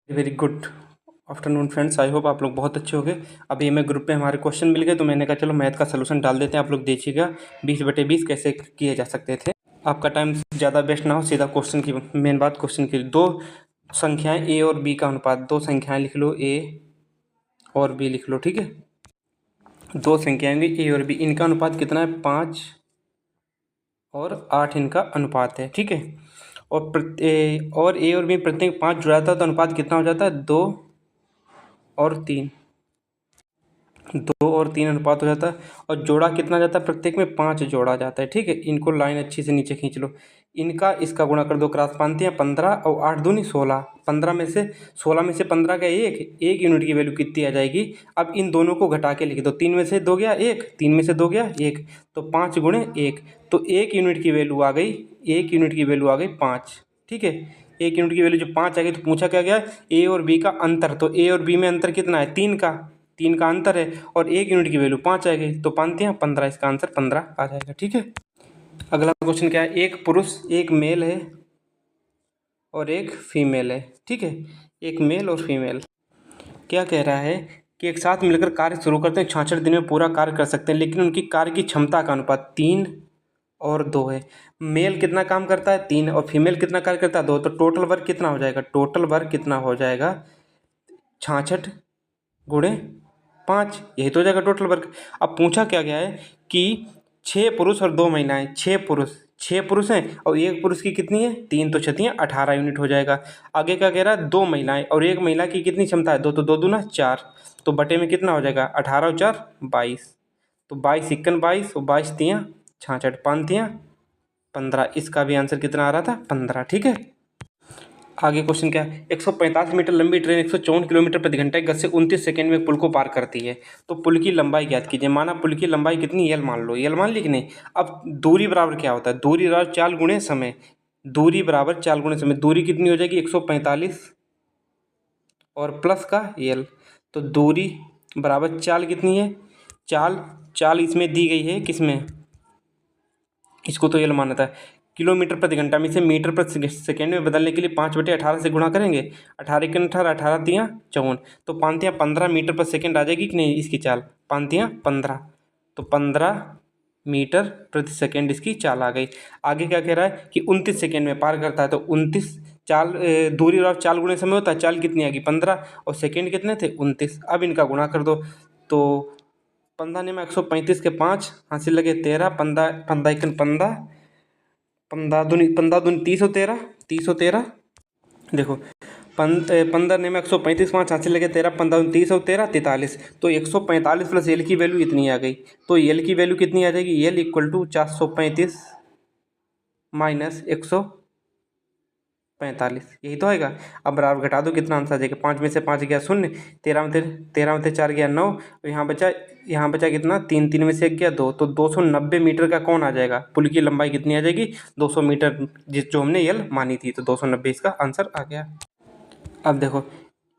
Very good afternoon friends. I hope आप लोग बहुत अच्छे हो गए। अभी हमें ग्रुप पे हमारे क्वेश्चन मिल गए तो मैंने कहा चलो मैथ का सलूशन डाल देते हैं। आप लोग देखिएगा 20/20 कैसे किए जा सकते थे। आपका टाइम ज़्यादा वेस्ट ना हो, सीधा क्वेश्चन की मेन बात क्वेश्चन की। दो संख्याएं ए और बी का अनुपात, दो संख्याएं लिख लो ए और बी लिख लो, ठीक है। दो संख्याएं ए और बी, इनका अनुपात कितना है? 5 और 8 इनका अनुपात है, ठीक है। और ए और बी प्रत्येक 5 जुड़ाता है तो अनुपात कितना हो जाता है? 2 और 3। 2 और 3 अनुपात हो जाता है। और जोड़ा कितना जाता है? प्रत्येक में 5 जोड़ा जाता है, ठीक है। इनको लाइन अच्छी से नीचे खींच लो। इनका इसका गुणा कर दो, क्रॉस पानतियाँ 15 और 8 दूनी 16। 16 में से 15 का एक यूनिट की वैल्यू कितनी आ जाएगी? अब इन दोनों को घटा के लिख दो। 3 में से 2 गया 1, 3 में से 2 गया 1, तो 5 गुणे 1, तो 1 यूनिट की वैल्यू आ गई। 1 यूनिट की वैल्यू आ गई 5, ठीक है। 1 यूनिट की वैल्यू जब 5 आ गई तो पूछा क्या गया? ए और बी का अंतर। तो ए और बी में अंतर कितना है? 3 का अंतर है। और 1 यूनिट की वैल्यू 5 आ गई तो 5 15, इसका आंसर 15 आ जाएगा, ठीक है। अगला क्वेश्चन क्या है? एक पुरुष, एक मेल है और एक फीमेल है, ठीक है। एक मेल और फीमेल। क्या कह रहा है कि एक साथ मिलकर कार्य शुरू करते हैं, 66 दिन में पूरा कार्य कर सकते हैं, लेकिन उनकी कार्य की क्षमता का अनुपात 3 और 2 है। मेल कितना काम करता है? 3, और फीमेल कितना कार्य करता है? 2। तो टोटल वर्क कितना हो जाएगा? टोटल वर्क कितना हो जाएगा? 66 गुणे 5, यही तो हो जाएगा टोटल वर्क। अब पूछा क्या गया है कि 6 पुरुष और 2 महिलाएं। 6 पुरुष हैं और एक पुरुष की कितनी है? 3, तो 6 18 यूनिट हो जाएगा। आगे क्या कह रहा है? 2 महिलाएं और एक महिला की कितनी क्षमता है? 2, तो 2 दूना 4, तो बटे में कितना हो जाएगा? 18 और 4 22, तो 22 इक्कन 22 और 22 तियाँ 66, 5 तियाँ 15। इसका भी आंसर कितना आ रहा था? 15, ठीक है। आगे क्वेश्चन क्या है? 145 मीटर लंबी ट्रेन 154 किलोमीटर प्रति घंटे की गति से 29 सेकंड में पुल को पार करती है, तो पुल की लंबाई ज्ञात कीजिए। माना पुल की लंबाई कितनी? एल मान लो, एल मान ली कि नहीं। अब दूरी बराबर क्या होता है? दूरी बराबर चाल गुणे समय। दूरी बराबर चाल गुणे समय। दूरी कितनी हो जाएगी? 145 और प्लस का एल, तो दूरी बराबर चाल कितनी है? चाल इसमें दी गई है, किसमें? इसको तो एल माना था। किलोमीटर प्रति घंटा में से मीटर प्रति सेकेंड में बदलने के लिए 5/18 से गुणा करेंगे। 18 के 18, 18 तियाँ 54, तो 5 तियाँ 15 मीटर पर सेकेंड आ जाएगी कि नहीं इसकी चाल? 5 तियाँ 15, तो 15 मीटर प्रति सेकेंड इसकी चाल आ गई। आगे क्या कह रहा है कि 29 सेकेंड में पार करता है, तो 29 चाल दूरी और चाल गुणे समय होता है। चाल कितनी आ गई? 15 और सेकेंड कितने थे? 29। अब इनका गुणा कर दो, तो 15 में 135 के 5 हासिल लगे 13, 15 15 इक्कन 15, 15 दूनी 30 और 13, 30 और 13। देखो 15 में 135 5 हासिल लगे 13, 15 दूनी 30 और 13 43, तो 145 प्लस एल की वैल्यू इतनी आ गई। तो एल की वैल्यू कितनी आ जाएगी? एल इक्वल टू 435 माइनस 145, यही तो आएगा। अब बराबर घटा दो, कितना आंसर आ जाएगा? 5 में से 5 गया 0, 13 में से 4 गया 9, और यहाँ बचा कितना? 3, 3 में से 1 गया 2, तो 290 मीटर का कौन आ जाएगा? पुल की लंबाई कितनी आ जाएगी? 200 मीटर, जो हमने एल मानी थी, तो 290 इसका आंसर आ गया। अब देखो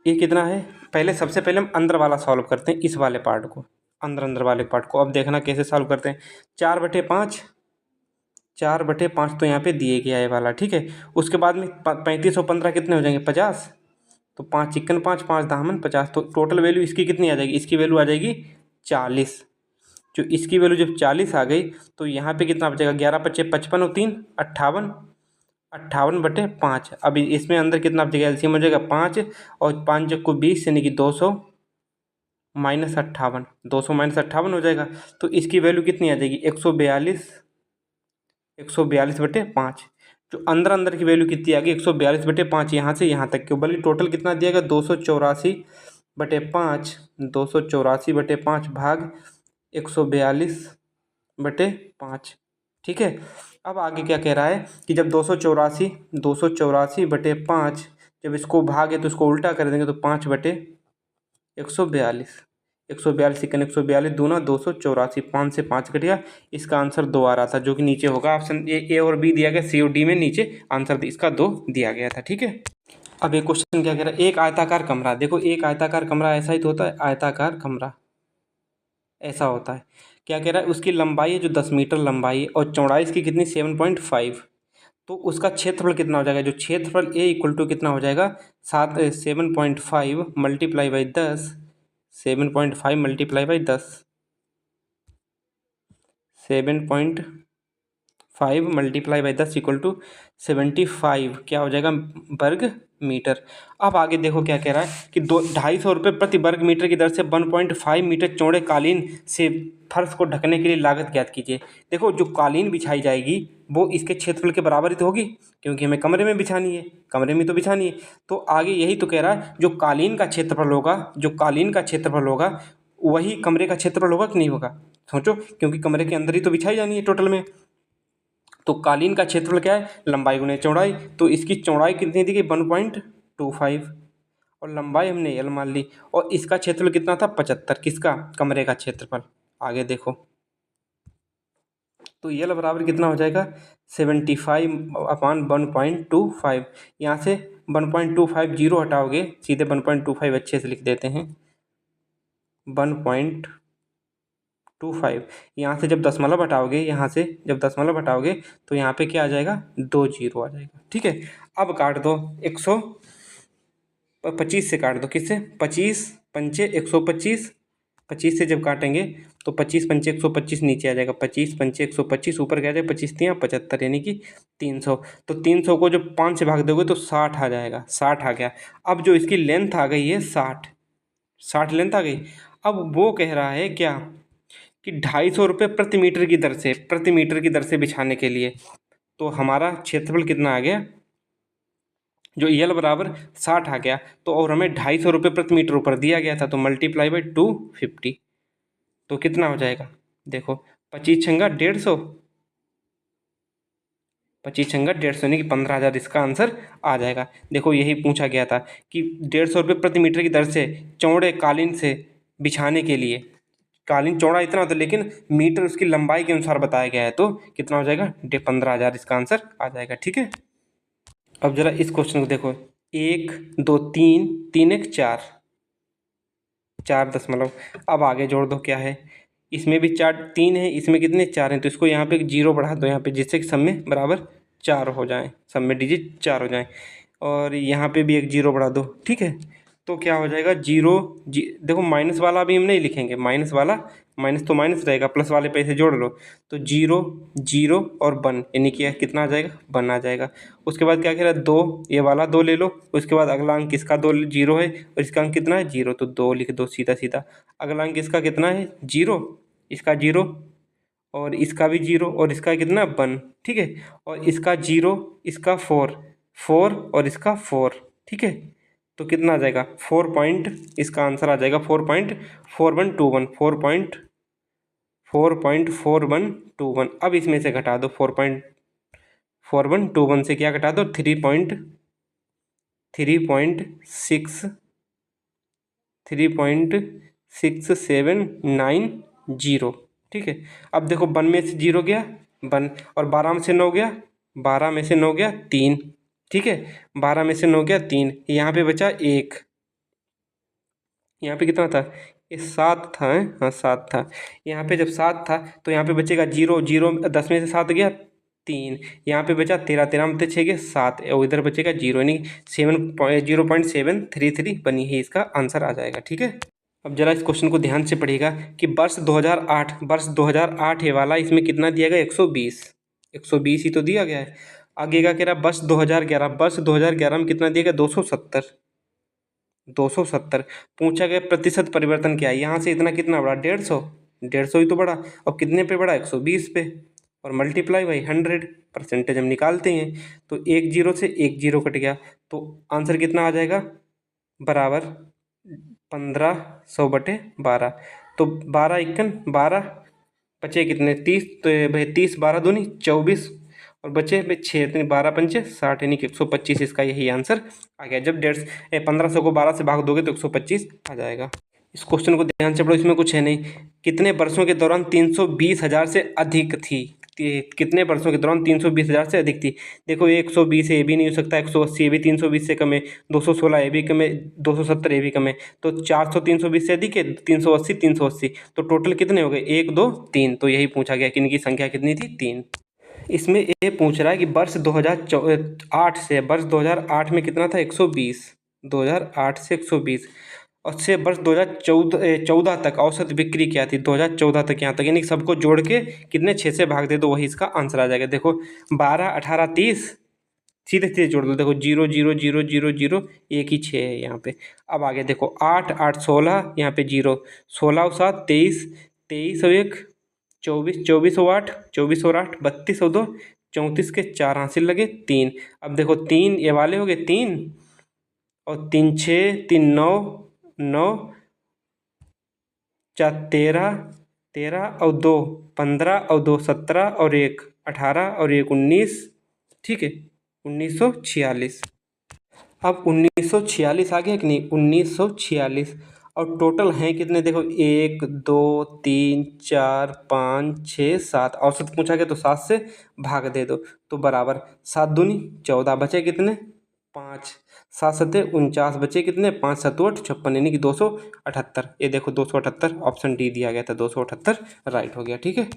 ये कितना है। सबसे पहले हम अंदर वाला सॉल्व करते हैं, इस वाले पार्ट को, अंदर वाले पार्ट को। अब देखना कैसे सॉल्व करते हैं। 4/5, 4/5 तो यहाँ पे दिए गया है वाला, ठीक है। उसके बाद में 35 और 15 कितने हो जाएंगे? 50, तो 5 इक्कन 5, 5 दामन 50, तो टोटल वैल्यू इसकी कितनी आ जाएगी? इसकी वैल्यू आ जाएगी 40। जो इसकी वैल्यू जब 40 आ गई तो यहाँ पे कितना बचेगा? 11 × 5 = 55 और 3 = 58, 58/5। अब इसमें अंदर कितना बचेगा? एलसीएम हो जाएगा 5 और 5 को 20 यानी कि 200 माइनस 58, 200 माइनस 58 हो जाएगा। तो इसकी वैल्यू कितनी आ जाएगी? 142, 142/5। जो अंदर की वैल्यू कितनी आ गई? 142/5, यहाँ से यहाँ तक के, बल्कि टोटल कितना दिया गया? 284/5, 284/5 भाग 142/5, ठीक है। अब आगे क्या कह रहा है कि जब 284/5 जब इसको भागे तो इसको उल्टा कर देंगे, तो 5/142, 142 इक्कन 142 दूना 284, 5 से 5 कट गया। इसका आंसर 2 आ रहा था, जो कि नीचे होगा। ऑप्शन ए और बी दिया गया, सी और डी में नीचे आंसर इसका 2 दिया गया था, ठीक है। अब एक क्वेश्चन क्या कह रहा है? एक आयताकार कमरा। देखो एक आयताकार कमरा ऐसा ही तो होता है, आयताकार कमरा ऐसा होता है। क्या कह रहा है? उसकी लंबाई है जो 10 मीटर लंबाई है और चौड़ाई इसकी कितनी? 7.5। तो उसका क्षेत्रफल कितना हो जाएगा, जो क्षेत्रफल ए इक्वल टू कितना हो जाएगा 7.5 multiply by 10, 7.5 multiply by 10, 7.5 multiply by 10 equal to 75 क्या हो जाएगा वर्ग मीटर। अब आगे देखो क्या कह रहा है कि 250 प्रति वर्ग मीटर की दर से 1.5 मीटर चौड़े कालीन से फर्श को ढकने के लिए लागत ज्ञात कीजिए। देखो जो कालीन बिछाई जाएगी वो इसके क्षेत्रफल के बराबर ही तो होगी, क्योंकि हमें कमरे में बिछानी है, कमरे में तो बिछानी है। तो आगे यही तो कह रहा है, जो कालीन का क्षेत्रफल होगा, जो कालीन का क्षेत्रफल होगा वही कमरे का क्षेत्रफल होगा कि नहीं होगा, सोचो, क्योंकि कमरे के अंदर ही तो बिछाई जानी है टोटल में। तो कालीन का क्षेत्रफल क्या है, लंबाई गुने चौड़ाई। तो इसकी चौड़ाई कितनी दी गई 1.25 और लंबाई हमने एल मान ली, और इसका क्षेत्रफल कितना था 75, किसका, कमरे का क्षेत्रफल। आगे देखो तो एल बराबर कितना हो जाएगा 75/1.25। यहाँ से 1.25 जीरो हटाओगे, सीधे 1.25 अच्छे से लिख देते हैं 1.25। यहाँ से जब दशमलव हटाओगे, यहाँ से जब दशमलव हटाओगे तो यहाँ पे क्या आ जाएगा 2 जीरो आ जाएगा। ठीक है, अब काट दो 125 से काट दो, किससे 25 पंचे 125, 25 से जब काटेंगे तो 25 पंचे 125 नीचे आ जाएगा, 25 पंचे 125 ऊपर क्या आ जाएगा 25 तियाँ 75 यानी कि 300। तो 300 को जब 5 से भाग दोगे तो 60 आ जाएगा, 60 आ गया। अब जो इसकी लेंथ आ गई है 60 लेंथ आ गई। अब वो कह रहा है क्या कि 250 प्रति मीटर की दर से, प्रति मीटर की दर से बिछाने के लिए। तो हमारा क्षेत्रफल कितना आ गया, जो एल बराबर 60 आ गया। तो और हमें 250 प्रति मीटर ऊपर दिया गया था, तो मल्टीप्लाई बाई 250 तो कितना हो जाएगा, देखो 25 छंगा 150, 25 छंगा 150 यानी कि 15,000 इसका आंसर आ जाएगा। देखो यही पूछा गया था कि 150 प्रति मीटर की दर से चौड़े कालीन से बिछाने के लिए, कालीन चौड़ा इतना होता है लेकिन मीटर उसकी लंबाई के अनुसार बताया गया है, तो कितना हो जाएगा 15,000 इसका आंसर आ जाएगा। ठीक है, अब जरा इस क्वेश्चन को देखो, 1 2 3 3 1 4, 4 दशमलव। अब आगे जोड़ दो क्या है, इसमें भी 4 3 है, इसमें कितने 4 हैं, तो इसको यहाँ पे एक जीरो बढ़ा दो यहाँ पे, जिससे कि सब में बराबर 4 हो जाएं, सब में डिजिट 4 हो जाएं, और यहाँ पे भी एक जीरो बढ़ा दो। ठीक है, तो क्या हो जाएगा देखो माइनस वाला अभी हम नहीं लिखेंगे, माइनस वाला, माइनस तो माइनस रहेगा, प्लस वाले पे से जोड़ लो, तो 0 0 और 1 यानी कि कितना आ जाएगा 1 आ जाएगा। उसके बाद क्या कह रहा है 2, ये वाला 2 ले लो, उसके बाद अगला अंक इसका 2 जीरो है और इसका अंक कितना है 0, तो 2 लिख दो सीधा सीधा। अगला अंक इसका कितना है 0, इसका 0 और इसका भी 0 और इसका कितना 1। ठीक है, और इसका 0, इसका 4 4 और इसका 4। ठीक है, तो कितना आ जाएगा 4 पॉइंट, इसका आंसर आ जाएगा 4.4121, 4.4121। अब इसमें से घटा दो 4.4121 से क्या घटा दो 3.6790। ठीक है, अब देखो 1 में से 0 गया 1, और 12 में से 9 गया, 12 में से 9 गया 3। ठीक है, 12 में से 9 गया 3, यहाँ पे बचा 1, यहाँ पे कितना था ये 7 था, हाँ 7 था। यहाँ पे जब 7 था तो यहाँ पे बचेगा 0 0, 10 में से 7 गया 3, यहाँ पे बचा 13, 13 में 6 गया 7, और इधर बचेगा 0 यानी 0.733 बनी है, इसका आंसर आ जाएगा। ठीक है, अब जरा इस क्वेश्चन को ध्यान से पढ़िएगा कि वर्ष 2008 ये वाला, इसमें कितना दिया गया 120 ही तो दिया गया है। आगे का कह रहा वर्ष 2011 में कितना दिया गया 270 पूछा गया प्रतिशत परिवर्तन क्या है। यहाँ से इतना कितना बढ़ा 150 ही तो बढ़ा, और कितने पे बढ़ा 120 पे, और मल्टीप्लाई बाई 100 परसेंटेज हम निकालते हैं, तो 1 जीरो से 1 जीरो कट गया, तो आंसर कितना आ जाएगा बराबर 1500/12। तो 12 एकन 12, बचे कितने 30, तो भाई 30 12 दूनी 24, और बचे भाई 6 12 पंचे 60 यानी कि 125 इसका यही आंसर आ गया। जब 1500 को 12 से भाग दोगे तो 125 आ जाएगा। इस क्वेश्चन को ध्यान से पढ़ो, इसमें कुछ है नहीं। कितने वर्षों के दौरान 320,000 से अधिक थी, कितने वर्षों के दौरान 320,000 से अधिक थी। देखो 120 ये भी नहीं हो सकता, 180 ये भी 320 से कम है, 216 ये भी कम है, 270 ये भी कम है, तो 400 320 से अधिक है, 380 तो टोटल कितने हो गए 1 2 3। तो यही पूछा गया कि इनकी संख्या कितनी थी 3। इसमें ये पूछ रहा है कि वर्ष 2008 से वर्ष 2008 में कितना था 120, 2008 से 120 और से वर्ष 2014 तक औसत बिक्री क्या थी 2014 तक यहाँ तक, यानी कि सबको जोड़ के कितने 6 से भाग दे तो वही इसका आंसर आ जाएगा। देखो 12, 18, 30 सीधे सीधे जोड़ दो। देखो 0 0 0 0 0 एक ही 6 है यहाँ पे। अब आगे देखो 8 8 16 यहाँ पे 0, 16 और 7 23, 23 और 1 24, 24 और 8 24 और 8 32 और 2 34 के 4 हासिल लगे 3। अब देखो 3 ये वाले हो गए 3 और 3 6 3 9 9 4 13 13 और 2 15 और 2 17 और 1 18 और 1 19, ठीक है 1946। अब 1946 आ गया कि नहीं 1946 और टोटल हैं कितने देखो 1 2 3 4 5 6 7, औसत पूछा गया तो 7 से भाग दे दो तो बराबर 7 दूनी 14 बचे कितने 5, 7 सत्ते 49 बचे कितने 5 7 8 56, यानी कि 278। ये देखो 278 ऑप्शन डी दिया गया था 278 राइट हो गया। ठीक है,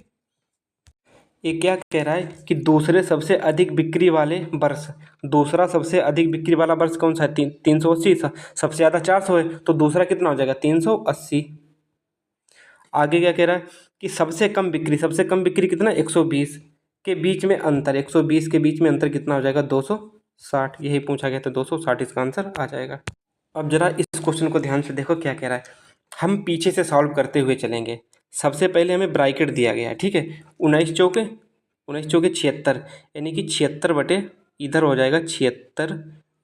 ये क्या कह रहा है कि दूसरे सबसे अधिक बिक्री वाले वर्ष, दूसरा सबसे अधिक बिक्री वाला वर्ष कौन सा है 380, सबसे ज़्यादा 400 है तो दूसरा कितना हो जाएगा 380। आगे क्या कह रहा है कि सबसे कम बिक्री, सबसे कम बिक्री कितना 120 के बीच में अंतर, 120 के बीच में अंतर कितना हो जाएगा 260, यही पूछा गया था 260 इसका आंसर आ जाएगा। अब जरा इस क्वेश्चन को ध्यान से देखो क्या कह रहा है, हम पीछे से सॉल्व करते हुए चलेंगे। सबसे पहले हमें ब्रैकेट दिया गया है, ठीक है 19 चौके 76, यानी कि 76 बटे इधर हो जाएगा 76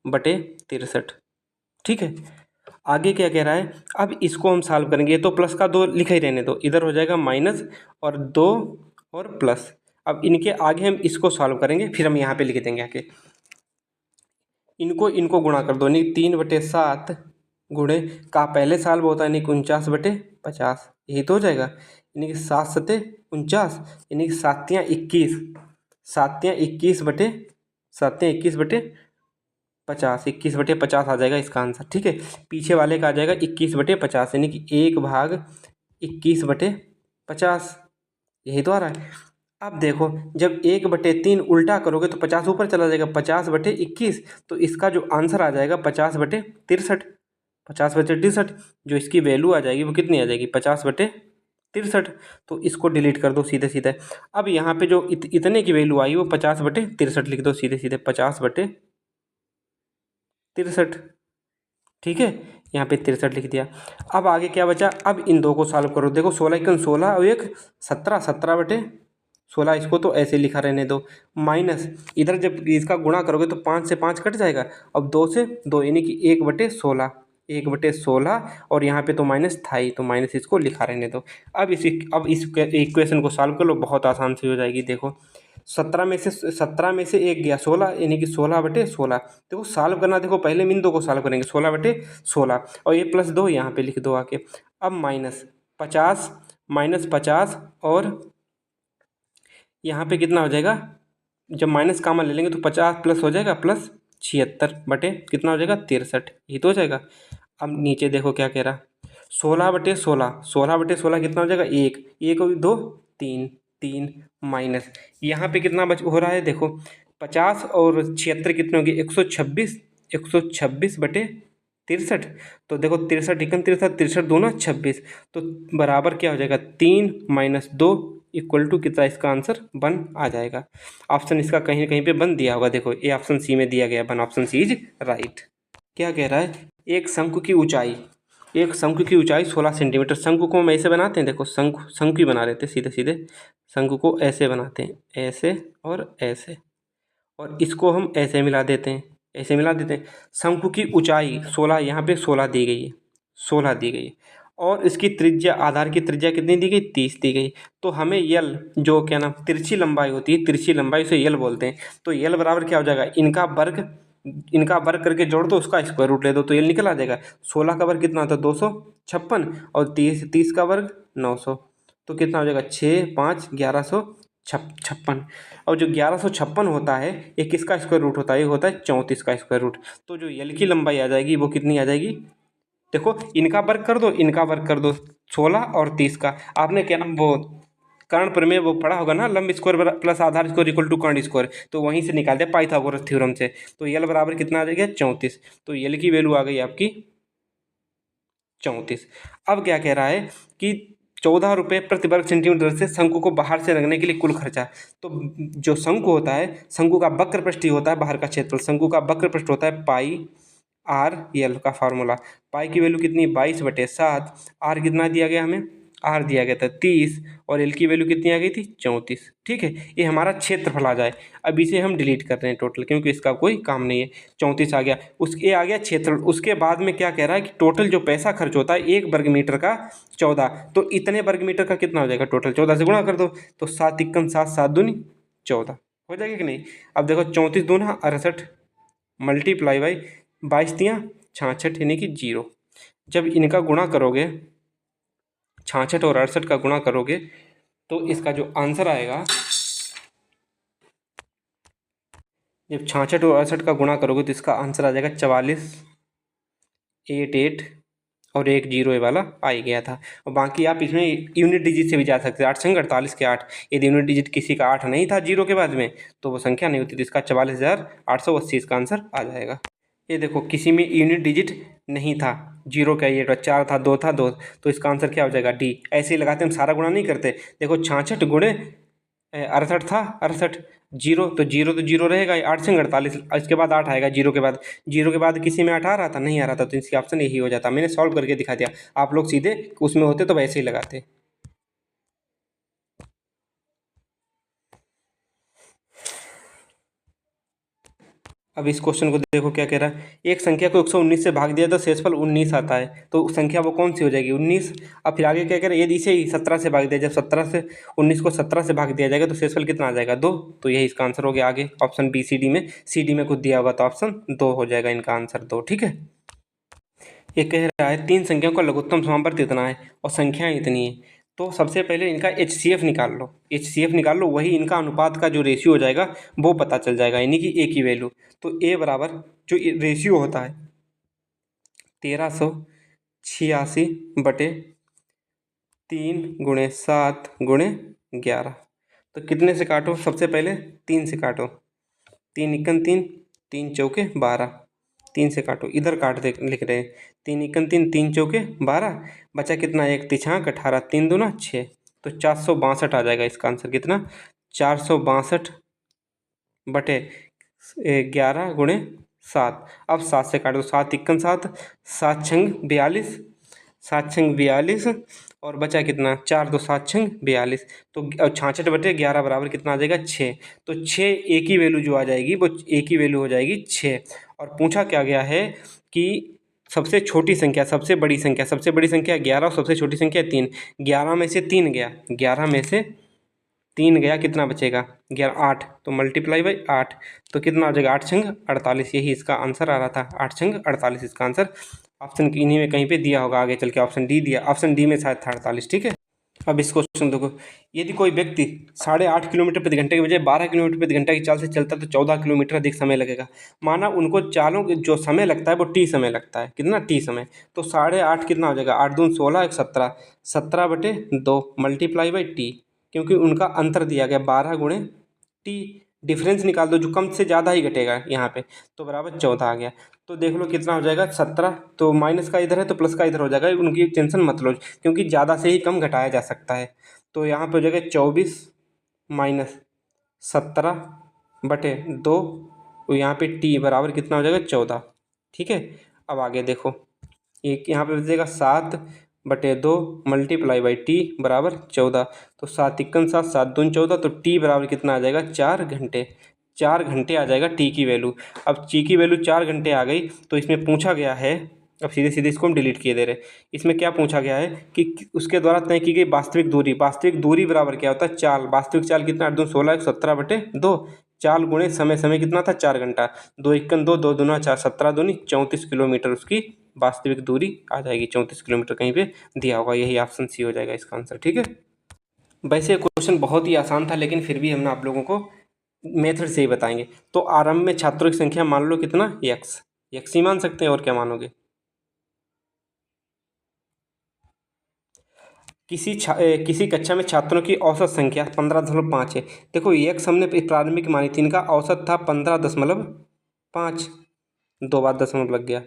बटे 63, ठीक है। आगे क्या कह रहा है, अब इसको हम सॉल्व करेंगे, ये तो प्लस का 2 लिखा ही रहने दो, इधर हो जाएगा माइनस और 2 और प्लस। अब इनके आगे हम इसको सॉल्व करेंगे, फिर हम यहाँ पे लिख देंगे आके इनको गुणा कर दो, यानी 3/7 गुणे का पहले साल होता है, यानी कि 49/50, यही तो हो जाएगा, यानी कि 7 सत्ते 49, यानी कि 7 या 21, 7 या 21 बटे 7 या 21 बटे 50, 21/50 आ जाएगा इसका आंसर। ठीक है, पीछे वाले का आ जाएगा 21/50, यानी कि 1/21/50, यही तो आ रहा है। अब देखो जब 1/3 उल्टा करोगे तो 50 ऊपर चला जाएगा, 50/21, तो इसका जो आंसर आ जाएगा 50/63, 50/63, जो इसकी वैल्यू आ जाएगी वो कितनी आ जाएगी 50/63, तो इसको डिलीट कर दो सीधे सीधे। अब यहाँ पे जो इतने की वैल्यू आई वो 50/63 लिख दो सीधे सीधे 50/63, ठीक है, यहाँ पे 63 लिख दिया। अब आगे क्या बचा, अब इन दो को सॉल्व करो, देखो 16 और 1 17, 17/16, इसको तो ऐसे लिखा रहने दो, माइनस इधर जब इसका गुणा करोगे तो 5 से 5 कट जाएगा, अब 2 से 2, यानी कि 1/16, 1/16, और यहाँ पे तो माइनस था ही तो माइनस इसको लिखा रहने दो। अब इस इक्वेशन को सॉल्व कर लो, बहुत आसान से हो जाएगी। देखो 17 में से 1 गया 16, यानी कि 16/16, देखो सॉल्व करना, देखो पहले इन दो को सॉल्व करेंगे 16/16 और ये +2 यहाँ पे लिख दो आके। अब -50 और यहाँ पे कितना हो जाएगा, जब माइनस कामन ले लेंगे तो 50 प्लस हो जाएगा प्लस 76 बटे कितना हो जाएगा 63, ये तो हो जाएगा। अब नीचे देखो क्या कह रहा, 16/16, 16/16 कितना हो जाएगा 1 1 और 2 3 3, माइनस यहाँ पे कितना बच हो रहा है, देखो 50 और 76 कितने होंगे 126, 126/63, तो देखो 63 एकम 63, 63 दूना 26, तो बराबर क्या हो जाएगा 3 - 2 = कितना, इसका आंसर 1 आ जाएगा। ऑप्शन इसका कहीं ना कहीं पे 1 दिया होगा, देखो ये ऑप्शन सी में दिया गया 1, ऑप्शन सी इज राइट। क्या कह रहा है, एक शंकु की ऊंचाई 16 सेंटीमीटर, शंकु को हम ऐसे बनाते हैं, देखो शंकु ही बना लेते सीधे सीधे, शंकु को ऐसे बनाते हैं, ऐसे और ऐसे, और इसको हम ऐसे मिला देते हैं, ऐसे मिला देते हैं। शंकु की ऊंचाई 16, यहाँ पे 16 दी गई है, 16 दी गई है, और इसकी त्रिज्या, आधार की त्रिज्या कितनी दी गई 30 दी गई, तो हमें यल जो क्या नाम तिरछी लंबाई होती है, तिरछी लंबाई से यल बोलते हैं, तो यल बराबर क्या हो जाएगा, इनका वर्ग करके जोड़ दो, उसका स्क्वायर रूट ले दो तो यल निकल आ जाएगा। 16 का वर्ग कितना होता है 256, और 30 का वर्ग 900, तो कितना हो जाएगा 6 5 1156, और जो 1156 होता है ये किसका स्क्वायर रूट होता है, ये होता है 34 का स्क्वायर रूट, तो जो यल की लंबाई आ जाएगी वो कितनी आ जाएगी, देखो इनका वर्ग कर दो, 16 और 30 का, आपने क्या नाम वो कर्ण प्रमेय वो पढ़ा होगा ना, लंब स्क्वायर प्लस आधार स्क्वायर इक्वल टू कर्ण स्क्वायर, तो वहीं से निकाल दिया पाइथागोरस थ्योरम से। तो यल बराबर कितना आ जाएगा 34। तो यल की वैल्यू आ गई आपकी 34। अब क्या कह रहा है कि 14 रुपये प्रति वर्ग सेंटीमीटर से शंकु को बाहर से रखने के लिए कुल खर्चा। तो जो शंकु होता है, शंकु का वक्र पृष्ठ ही होता है बाहर का क्षेत्रफल, शंकु का वक्र पृष्ठ होता है पाई आर यल का फार्मूला। पाई की वैल्यू कितनी 22/7, आर कितना दिया गया हमें, आर दिया गया था 30, और एल की वैल्यू कितनी आ गई थी 34। ठीक है, ये हमारा क्षेत्रफल आ जाए। अब इसे हम डिलीट कर रहे हैं टोटल, क्योंकि इसका कोई काम नहीं है। 34 आ गया, उसके आ गया क्षेत्रफल। उसके बाद में क्या कह रहा है कि टोटल जो पैसा खर्च होता है 1 वर्ग मीटर का 14, तो इतने वर्ग मीटर का कितना हो जाएगा टोटल, 14 से गुणा कर दो, तो 7 × 7 7 दूनी 14 हो जाएगा कि नहीं। अब देखो 34 दूना 68 मल्टीप्लाई बाई 22 66 यानी कि 0। जब इनका गुणा करोगे, 66 और 68 का गुणा करोगे, तो इसका जो आंसर आएगा, जब 66 और 68 का गुणा करोगे तो इसका आंसर आ जाएगा 4488 और 1 0 ये वाला आ ही गया था। और बाकी आप इसमें यूनिट डिजिट से भी जा सकते हैं, 8 संग 48 के 8। यदि यूनिट डिजिट किसी का 8 नहीं था 0 के बाद में, तो वो संख्या नहीं होती, तो इसका 44,880 इसका आंसर आ जाएगा। ये देखो किसी में यूनिट डिजिट नहीं था, 0 का ये 4 था 2 था 2, तो इसका आंसर क्या हो जाएगा डी। ऐसे ही लगाते हम, सारा गुणा नहीं करते। देखो 66 गुणे 68 था 68, 0 तो 0 रहेगा, 8 से 48, इसके बाद 8 आएगा 0 के बाद। 0 के बाद किसी में 8 आ रहा था, नहीं आ रहा था, तो इसका ऑप्शन यही हो जाता। मैंने सॉल्व करके दिखा दिया, आप लोग सीधे उसमें होते तो वैसे ही लगाते। अब इस क्वेश्चन को देखो क्या कह रहा है। एक संख्या को 119 से भाग दिया तो शेषफल 19 आता है, तो संख्या वो कौन सी हो जाएगी 19। अब फिर आगे क्या कह रहा है, यदि इसे ही 17 से भाग दिया, जब 17 से 19 को 17 से भाग दिया जाएगा तो शेषफल कितना आ जाएगा 2। तो यही इसका आंसर हो गया। आगे ऑप्शन बी सी डी में, सी डी में कुछ दिया होगा तो ऑप्शन 2 हो जाएगा इनका आंसर 2। ठीक है, ये कह रहा है 3 संख्याओं का लघुत्तम समावर्त इतना है और संख्याएं इतनी है। तो सबसे पहले इनका HCF निकाल लो, HCF निकाल लो, वही इनका अनुपात का जो रेशियो हो जाएगा वो पता चल जाएगा, यानी कि ए की वैल्यू। तो ए बराबर जो रेशियो होता है 1386/3 × 7 × 11। तो कितने से काटो, सबसे पहले 3 से काटो, 3 × 3 3 चौके 12, 3 से काटो, इधर काट दे लिख रहे हैं, 3 × 3 3 चौके 12, बचा कितना 1 तिछाक 18, 3 दूना 6, तो 462 आ जाएगा इसका आंसर। कितना 462/11 × 7। अब 7 से काटो, 7 × 7 7 छंग 42, 7 छंग 42, और बचा कितना 4 2 7 छंग 42, तो 66/11 बराबर कितना आ जाएगा 6। तो 6 ए की वैल्यू जो आ जाएगी वो ए की वैल्यू हो जाएगी 6। और पूछा क्या गया है कि सबसे छोटी संख्या, सबसे बड़ी संख्या, सबसे बड़ी संख्या 11 और सबसे छोटी संख्या 3। 11 में से 3 गया, 11 में से 3 गया, कितना बचेगा 11 8, तो मल्टीप्लाई बाई 8, तो कितना आ जाएगा 8 छंग 48। यही इसका आंसर आ रहा था, 8 छंग 48 इसका आंसर। ऑप्शन इन्हीं में कहीं पे दिया होगा, आगे चल के ऑप्शन डी दिया, ऑप्शन डी में शायद था 48। ठीक है, अब इस क्वेश्चन देखो, यदि कोई व्यक्ति 8.5 किलोमीटर प्रति घंटे के बजाय 12 किलोमीटर प्रति घंटे की चाल से चलता है तो 14 किलोमीटर अधिक समय लगेगा। माना उनको चालों के जो समय लगता है वो टी समय लगता है, कितना टी समय, तो 8.5 कितना हो जाएगा 8 दून 16 1 17, 17/2 मल्टीप्लाई बाई टी, क्योंकि उनका अंतर दिया गया 12 गुणे टी, डिफरेंस निकाल दो, जो कम से ज़्यादा ही घटेगा यहाँ पे, तो बराबर 14 आ गया। तो देख लो कितना हो जाएगा 17, तो माइनस का इधर है तो प्लस का इधर हो जाएगा, उनकी टेंशन मत लो, क्योंकि ज़्यादा से ही कम घटाया जा सकता है। तो यहाँ पे हो जाएगा 24 माइनस 17/2, तो यहाँ पे टी बराबर कितना हो जाएगा 14। ठीक है, अब आगे देखो, एक यहाँ पे बचेगा 7/2 मल्टीप्लाई बाई टी बराबर 14, तो 7 × 7 7 दून 14, तो टी बराबर कितना आ जाएगा 4 घंटे, 4 घंटे आ जाएगा टी की वैल्यू। अब टी की वैल्यू 4 घंटे आ गई, तो इसमें पूछा गया है, अब सीधे सीधे इसको हम डिलीट किए दे रहे, इसमें क्या पूछा गया है कि उसके द्वारा तय की गई वास्तविक दूरी, वास्तविक दूरी बराबर क्या होता है चाल, वास्तविक चाल कितना 8 दून 16 17/2, चाल गुणे समय, समय कितना था 4 घंटा, 2 × 2 2 दूना 4, 17 दूनी 34 किलोमीटर उसकी वास्तविक दूरी आ जाएगी। 34 किलोमीटर कहीं पे दिया होगा, यही ऑप्शन सी हो जाएगा इसका आंसर। ठीक है, वैसे क्वेश्चन बहुत ही आसान था, लेकिन फिर भी हमने आप लोगों को मेथड से ही बताएंगे। तो आरंभ में छात्रों की संख्या मान लो कितना x, x ही मान सकते हैं, और क्या मानोगे। किसी कक्षा में छात्रों की औसत संख्या 15.5 है। देखो x हमने प्रारंभिक मानी थी, इनका औसत था 15.5, दो बार दशमलव लग गया,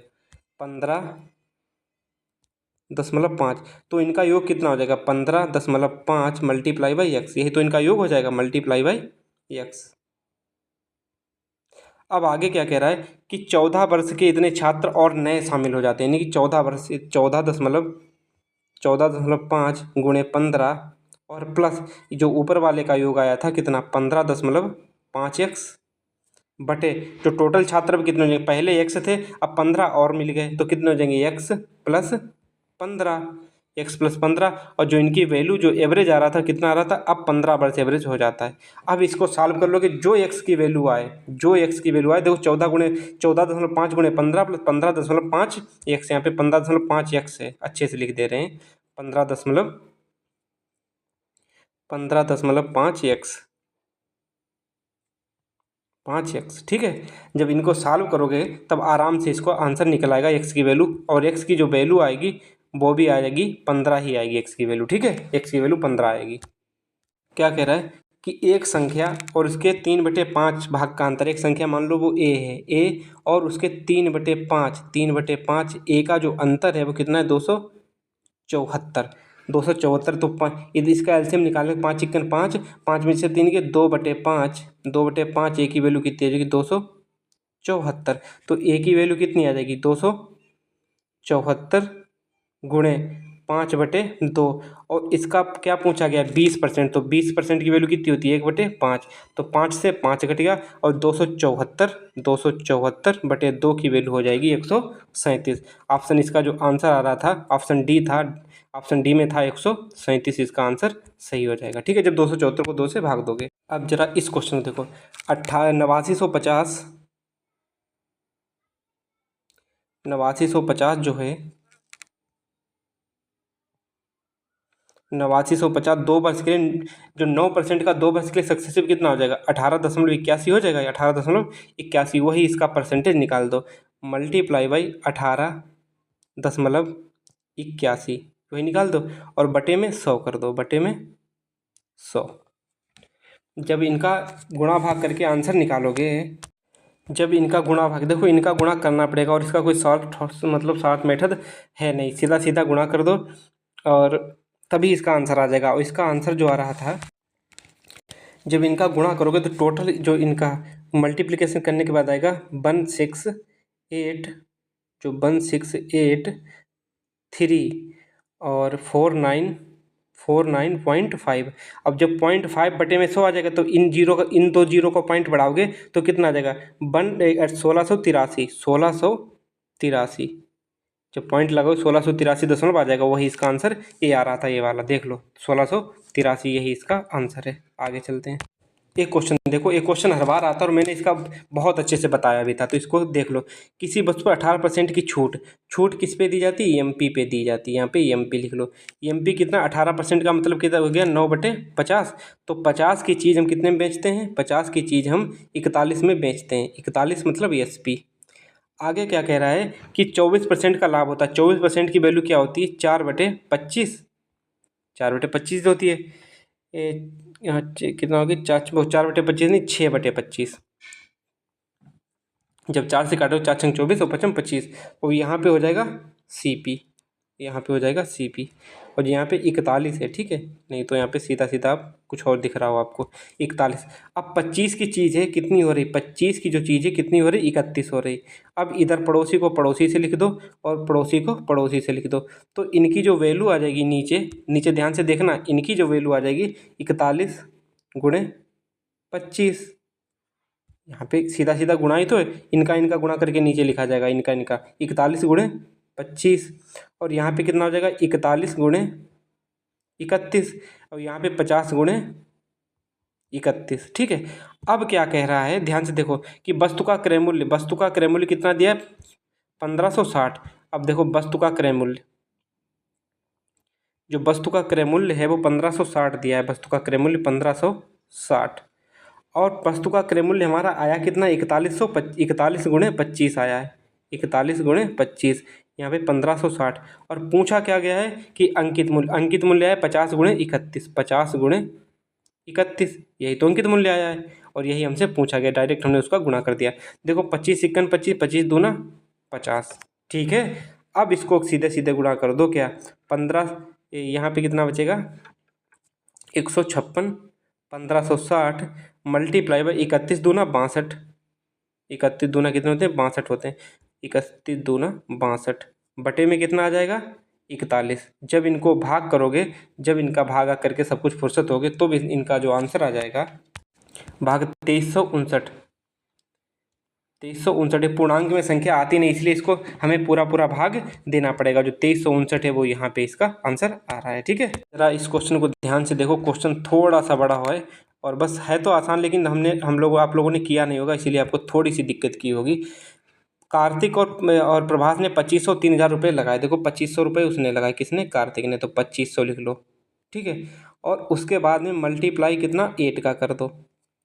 15.5, तो इनका योग कितना हो जाएगा 15.5 मल्टीप्लाई बाई एक्स, यही तो इनका योग हो जाएगा मल्टीप्लाई बाई एक्स। अब आगे क्या कह रहा है कि 14 वर्ष के इतने छात्र और नए शामिल हो जाते हैं, यानी कि 14 वर्ष 14.5 गुणे 15 और प्लस जो ऊपर वाले का योग आया था कितना 15.5x बटे जो टोटल छात्र अब कितने हो जाएंगे, पहले एक्स थे अब 15 और मिल गए तो कितने हो जाएंगे एक्स प्लस 15 और जो इनकी वैल्यू जो एवरेज आ रहा था कितना आ रहा था अब 15 वर्ष एवरेज हो जाता है। अब इसको सॉल्व कर लो कि जो एक्स की वैल्यू आए देखो 14.5 गुणे 15 प्लस 15.5 एक्स, यहाँ पे 15.5 एक्स है, अच्छे से लिख दे रहे हैं 15.5 एक्स, ठीक है। जब इनको सॉल्व करोगे तब आराम से इसको आंसर निकल आएगा एक्स की वैल्यू, और एक्स की जो वैल्यू आएगी वो भी आएगी 15 ही आएगी एक्स की वैल्यू, ठीक है, एक्स की वैल्यू 15 आएगी। क्या कह रहा है कि एक संख्या और उसके 3/5 भाग का अंतर, एक संख्या मान लो वो ए है, ए और उसके 3/5 ए का जो अंतर है वो कितना है 274, 274 तो यदि इसका एलसीएम निकालें 5 × 5, 5 में से 3 के 2/5 ए की वैल्यू कितनी आ जाएगी 274, तो ए की वैल्यू कितनी आ जाएगी 274 गुणे 5/2, और इसका क्या पूछा गया 20%, तो 20% की वैल्यू कितनी होती है 1/5, तो 5 से 5 घट गया और 274/2 की वैल्यू हो जाएगी 137। ऑप्शन इसका जो आंसर आ रहा था ऑप्शन डी था, ऑप्शन डी में था 137, इसका आंसर सही हो जाएगा, ठीक है, जब 274 को 2 से भाग दोगे। अब जरा इस क्वेश्चन को देखो 8950 जो है 8950 2 वर्ष के लिए, जो 9% का 2 वर्ष के लिए सक्सेसिव कितना हो जाएगा 18.81 हो जाएगा, 18.81, वही इसका परसेंटेज निकाल दो, मल्टीप्लाई बाई 18.81 वही निकाल दो और बटे में 100 कर दो, बटे में 100। जब इनका गुणा भाग करके आंसर निकालोगे, जब इनका गुणा भाग देखो इनका गुणा करना पड़ेगा और इसका कोई शॉर्ट मेथड है नहीं, सीधा सीधा गुणा कर दो और तभी इसका आंसर आ जाएगा। और इसका आंसर जो आ रहा था, जब इनका गुणा करोगे तो टोटल जो इनका मल्टीप्लिकेशन करने के बाद आएगा 168, जो 1683 और 49.5। अब जब 0.5 बटे में 100 आ जाएगा तो इन दो जीरो का पॉइंट बढ़ाओगे तो कितना आ जाएगा 1683, जब पॉइंट लगाओ 1683 दशमलव आ जाएगा, वही इसका आंसर ये आ रहा था, ये वाला देख लो 1683 यही इसका आंसर है। आगे चलते हैं, एक क्वेश्चन देखो, एक क्वेश्चन हर बार आता है और मैंने इसका बहुत अच्छे से बताया भी था, तो इसको देख लो। किसी वस्तु पर 18% की छूट किस पे दी जाती है एमपी पे दी जाती है, यहाँ पे एमपी लिख लो। एमपी कितना 18% का मतलब कितना हो गया 9/50, तो 50 की चीज़ हम कितने में बेचते हैं 50 की चीज़ हम 41 में बेचते हैं, 41 मतलब एसपी। आगे क्या कह रहा है कि 24% का लाभ होता है, 24% की वैल्यू क्या होती है 4/25, 4/25 होती है, यहाँ कितना हो गया 4/25 नहीं 6/25, जब 4 से काटो 4 छंग 24 और 5 25, और यहाँ पे हो जाएगा सीपी, यहाँ पे हो जाएगा सीपी, और यहाँ पे 41 है, ठीक है, नहीं तो यहाँ पे सीधा सीधा आप कुछ और दिख रहा हो आपको 41। अब 25 की चीज़ है कितनी हो रही, 25 की जो चीज़ है कितनी हो रही 31 हो रही। अब इधर पड़ोसी को पड़ोसी से लिख दो और पड़ोसी को पड़ोसी से लिख दो, तो इनकी जो वैल्यू आ जाएगी नीचे नीचे ध्यान से देखना, इनकी जो वैल्यू आ जाएगी 41 गुणे 25, यहाँ पे सीधा सीधा गुणा ही तो है, इनका गुणा करके नीचे लिखा जाएगा, इनका 41 गुणे 25, और यहाँ पे कितना हो जाएगा 41 गुणे 31, और यहाँ पे 50 गुणे 31, ठीक है। अब क्या कह रहा है ध्यान से देखो कि वस्तु का क्रय मूल्य कितना दिया है 1560। अब देखो वस्तु का क्रय मूल्य, जो वस्तु का क्रय मूल्य है वो 1560 दिया है, वस्तु का क्रय मूल्य 1560, और वस्तु का क्रय मूल्य हमारा आया कितना 41 गुणे 25 आया है, 41 गुणे 25, यहाँ पे 1560। और पूछा क्या गया है कि अंकित मूल्य है 50 गुणे 31, 50 गुणे 31, यही तो अंकित मूल्य आया है और यही हमसे पूछा गया। डायरेक्ट हमने उसका गुणा कर दिया। देखो 25 इक्कन 25, 25 दूना 50, ठीक है। अब इसको सीधे सीधे गुणा कर दो, क्या 15, यहाँ पे कितना बचेगा 156, 1560 मल्टीप्लाई बाई 31 दूना 62, 31 दूना कितने होते हैं 62 होते हैं, 31 दूना 62 बटे में कितना आ जाएगा 41। जब इनको भाग करोगे, जब इनका भागा करके सब कुछ फुर्सत होगे तो भी इनका जो आंसर आ जाएगा भाग 2359। 2359 पूर्णांक में संख्या आती नहीं, इसलिए इसको हमें पूरा पूरा भाग देना पड़ेगा। जो 2359 है वो यहाँ पे इसका आंसर आ रहा है, ठीक है। जरा इस क्वेश्चन को ध्यान से देखो, क्वेश्चन थोड़ा सा बड़ा है और बस है तो आसान, लेकिन आप लोगों ने किया नहीं होगा, इसीलिए आपको थोड़ी सी दिक्कत की होगी। कार्तिक और प्रभास ने 2500 3000 रुपये लगाए। देखो 2500 रुपये उसने लगाए, किसने, कार्तिक ने, तो 2500 लिख लो, ठीक है। और उसके बाद में मल्टीप्लाई कितना 8 का कर दो,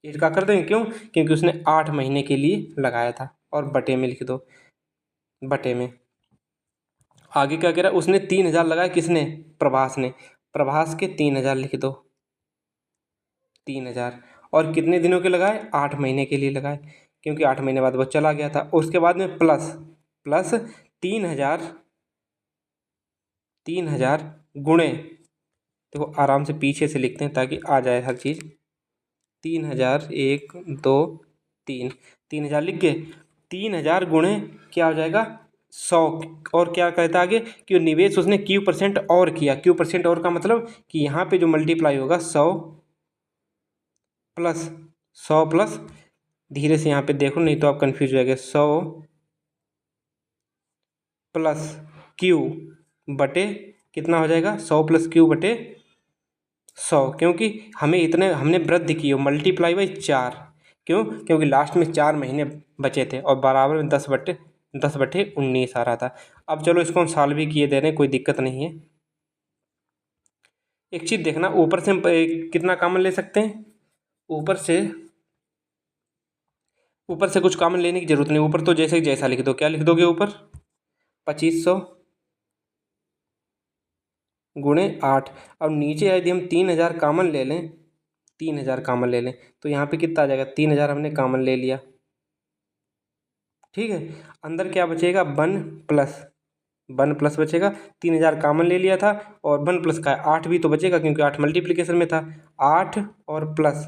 8 का कर देंगे, क्यों, क्योंकि उसने 8 महीने के लिए लगाया था। और बटे में लिख दो, बटे में आगे क्या कह रहा है, उसने 3000 लगाया, किसने, प्रभास ने, प्रभास के 3000 लिख दो, 3000। और कितने दिनों के लगाए, 8 महीने के लिए लगाए, क्योंकि 8 महीने बाद वो चला गया था। उसके बाद में प्लस प्लस 3000, 3000 गुणे, देखो आराम से पीछे से लिखते हैं ताकि आ जाए हर चीज़। 3000, 1 2 3, 3000 लिख गए। 3000 गुणे क्या हो जाएगा 100। और क्या कहता है आगे कि निवेश उसने Q% और किया। Q% और का मतलब कि यहाँ पे जो मल्टीप्लाई होगा 100 प्लस 100 प्लस, धीरे से यहाँ पे देखो नहीं तो आप कंफ्यूज हो जाएंगे, 100 प्लस Q बटे कितना हो जाएगा 100 प्लस Q बटे 100, क्योंकि हमने वृद्धि की हो, मल्टीप्लाई बाई 4, क्यों, क्योंकि लास्ट में 4 महीने बचे थे और बराबर में 10/19 आ रहा था। अब चलो इसको हम सॉल्व भी किए दे रहे हैं, कोई दिक्कत नहीं है। एक चीज़ देखना, ऊपर से हम कितना कॉमन ले सकते हैं, ऊपर से कुछ कॉमन लेने की जरूरत नहीं। ऊपर तो जैसे जैसा लिख दो, क्या लिख दोगे ऊपर 2500 गुणे 8। अब नीचे यदि हम 3000 कॉमन ले लें, 3000 कॉमन ले लें तो यहाँ पे कितना आ जाएगा, 3000 हमने कॉमन ले लिया, ठीक है। अंदर क्या बचेगा 1 प्लस बचेगा, 3000 कॉमन ले लिया था और 1 प्लस का 8 भी तो बचेगा, क्योंकि 8 मल्टीप्लिकेशन में था। 8 और प्लस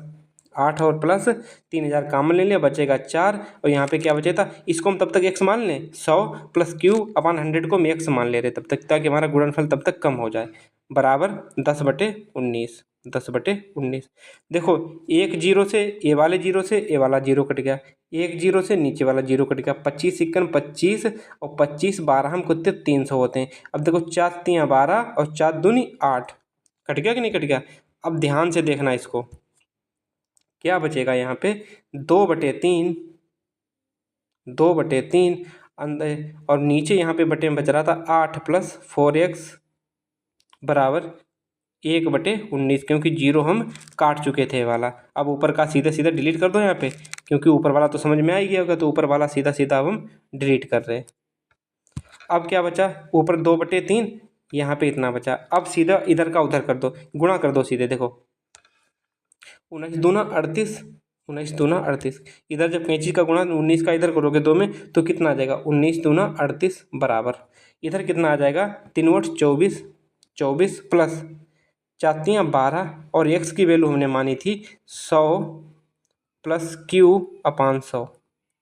3000 कॉमन ले लिया, बचेगा 4। और यहाँ पे क्या बचे था, इसको हम तब तक x मान लें, 100 प्लस Q/100 को हम x मान ले रहे तब तक, ताकि हमारा गुणनफल तब तक कम हो जाए, बराबर 10/19, 10/19। देखो एक जीरो से ए वाले जीरो से ए वाला जीरो कट गया, एक जीरो से नीचे वाला जीरो कट गया, 25 इक्कन 25 और 25 12 हम कितने 300 होते हैं। अब देखो 4 3 12 और 4 दूनी 8, कट गया कि नहीं कट गया। अब ध्यान से देखना इसको, क्या बचेगा यहाँ पे 2/3, 2/3 अंदर, और नीचे यहाँ पे बटे में बच रहा था 8 प्लस 4x बराबर 1/19, क्योंकि जीरो हम काट चुके थे वाला। अब ऊपर का सीधा सीधा डिलीट कर दो यहाँ पे, क्योंकि ऊपर वाला तो समझ में आ ही गया होगा, तो ऊपर वाला सीधा सीधा अब हम डिलीट कर रहे हैं। अब क्या बचा, ऊपर 2/3, यहाँ पे इतना बचा। अब सीधा इधर का उधर कर दो, गुणा कर दो सीधे, देखो 19 दूना 38, 19 दूना 38, इधर जब कैंची का गुणा 19 का इधर करोगे 2 में तो कितना आ जाएगा 19 दूना 38 बराबर, इधर कितना आ जाएगा 3 24, 24 प्लस 4 12 और x की वैल्यू हमने मानी थी 100 प्लस Q/100,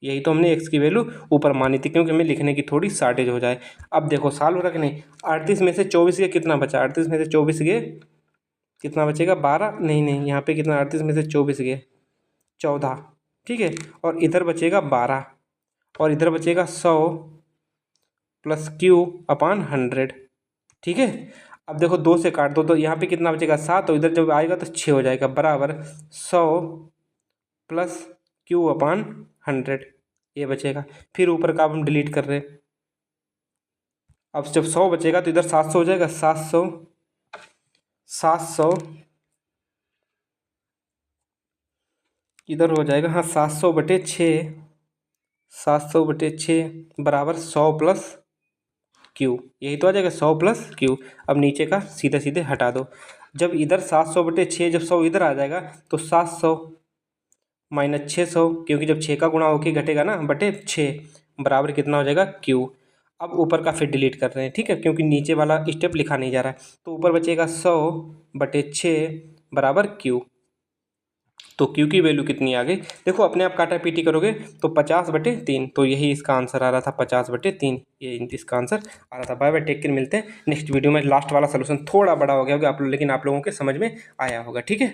यही तो हमने x की वैल्यू ऊपर मानी थी, क्योंकि हमें लिखने की थोड़ी शॉर्टेज हो जाए। अब देखो सॉल्व रखने, 38 में से 24 गए कितना बचा, 38 में से 24 गए कितना बचेगा 12, नहीं यहाँ पे कितना, 38 में से 24 गए 14, ठीक है। और इधर बचेगा 12 और इधर बचेगा 100 प्लस Q/100, ठीक है। अब देखो 2 से काट दो तो यहाँ पे कितना बचेगा 7, और इधर जब आएगा तो 6 हो जाएगा, बराबर 100 प्लस Q/100 ये बचेगा। फिर ऊपर का अब हम डिलीट कर रहे हैं। अब जब 100 बचेगा तो इधर 700 हो जाएगा, 700 इधर हो जाएगा, हाँ 700/6, 700/6 बराबर 100 प्लस क्यू, यही तो आ जाएगा 100 प्लस क्यू। अब नीचे का सीधे सीधे हटा दो। जब इधर 700/6, जब 100 इधर आ जाएगा तो 700 माइनस 600, क्योंकि जब 6 का गुणा होके घटेगा ना बटे 6, बराबर कितना हो जाएगा क्यू। अब ऊपर का फिर डिलीट कर रहे हैं, ठीक है, क्योंकि नीचे वाला स्टेप लिखा नहीं जा रहा है। तो ऊपर बचेगा 100/6 बराबर क्यू। तो क्यू की वैल्यू कितनी आ गई, देखो अपने आप काटा पीटी करोगे तो 50/3। तो यही इसका आंसर आ रहा था 50/3, ये इसका आंसर आ रहा था। बाय बाय, टेक केयर, मिलते हैं नेक्स्ट वीडियो में। लास्ट वाला सोल्यूशन थोड़ा बड़ा हो गया होगा आप लोग, लेकिन आप लोगों के समझ में आया होगा, ठीक है।